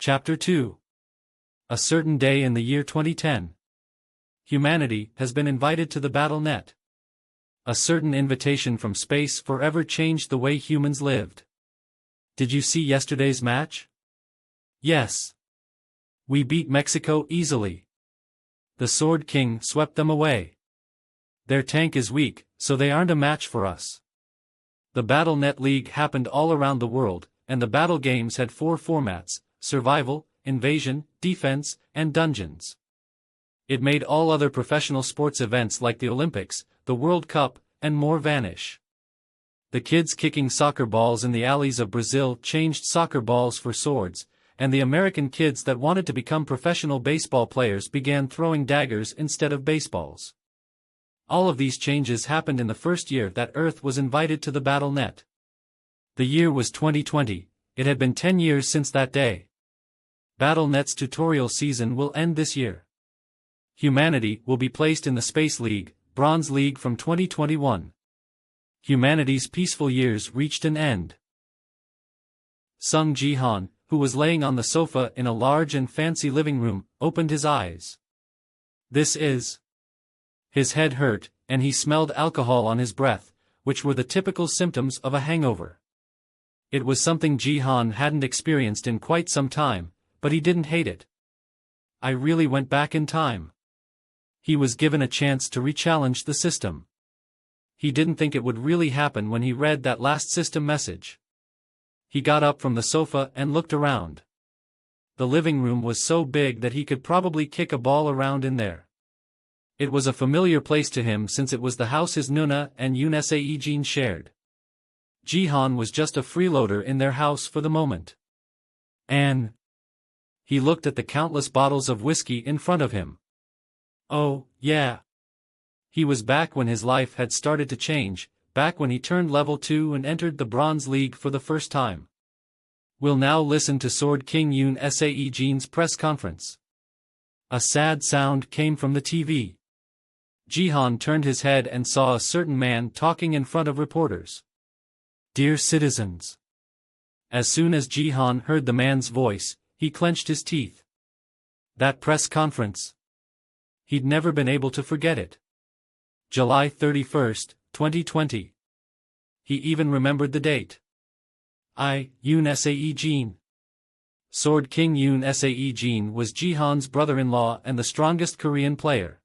Chapter 2. A certain day in the year 2010. Humanity has been invited to the battle net. A certain invitation from space forever changed the way humans lived. Did you see yesterday's match? Yes. We beat Mexico easily. The Sword King swept them away. Their tank is weak, so they aren't a match for us. The BattleNet League happened all around the world, and the battle games had 4 formats: survival, invasion, defense, and dungeons. It made all other professional sports events like the Olympics, the World Cup, and more vanish. The kids kicking soccer balls in the alleys of Brazil changed soccer balls for swords, and the American kids that wanted to become professional baseball players began throwing daggers instead of baseballs. All of these changes happened in the first year that Earth was invited to the battle net. The year was 2020, it had been 10 years since that day. BattleNet's tutorial season will end this year. Humanity will be placed in the Space League, Bronze League from 2021. Humanity's peaceful years reached an end. Sung Ji-han, who was laying on the sofa in a large and fancy living room, opened his eyes. This is... His head hurt, and he smelled alcohol on his breath, which were the typical symptoms of a hangover. It was something Ji-han hadn't experienced in quite some time, but he didn't hate it. I really went back in time. He was given a chance to re-challenge the system. He didn't think it would really happen when he read that last system message. He got up from the sofa and looked around. The living room was so big that he could probably kick a ball around in there. It was a familiar place to him since it was the house his Nuna and Yoon Sae-jin shared. Ji-han was just a freeloader in their house for the moment. And he looked at the countless bottles of whiskey in front of him. Oh, yeah. He was back when his life had started to change, back when he turned level 2 and entered the Bronze League for the first time. We'll now listen to Sword King Yoon Sae-jin's press conference. A sad sound came from the TV. Ji-han turned his head and saw a certain man talking in front of reporters. Dear citizens. As soon as Ji-han heard the man's voice, he clenched his teeth. That press conference. He'd never been able to forget it. July 31st, 2020. He even remembered the date. Yoon Sae-jin. Sword King Yoon Sae-jin was Ji-han's brother-in-law and the strongest Korean player.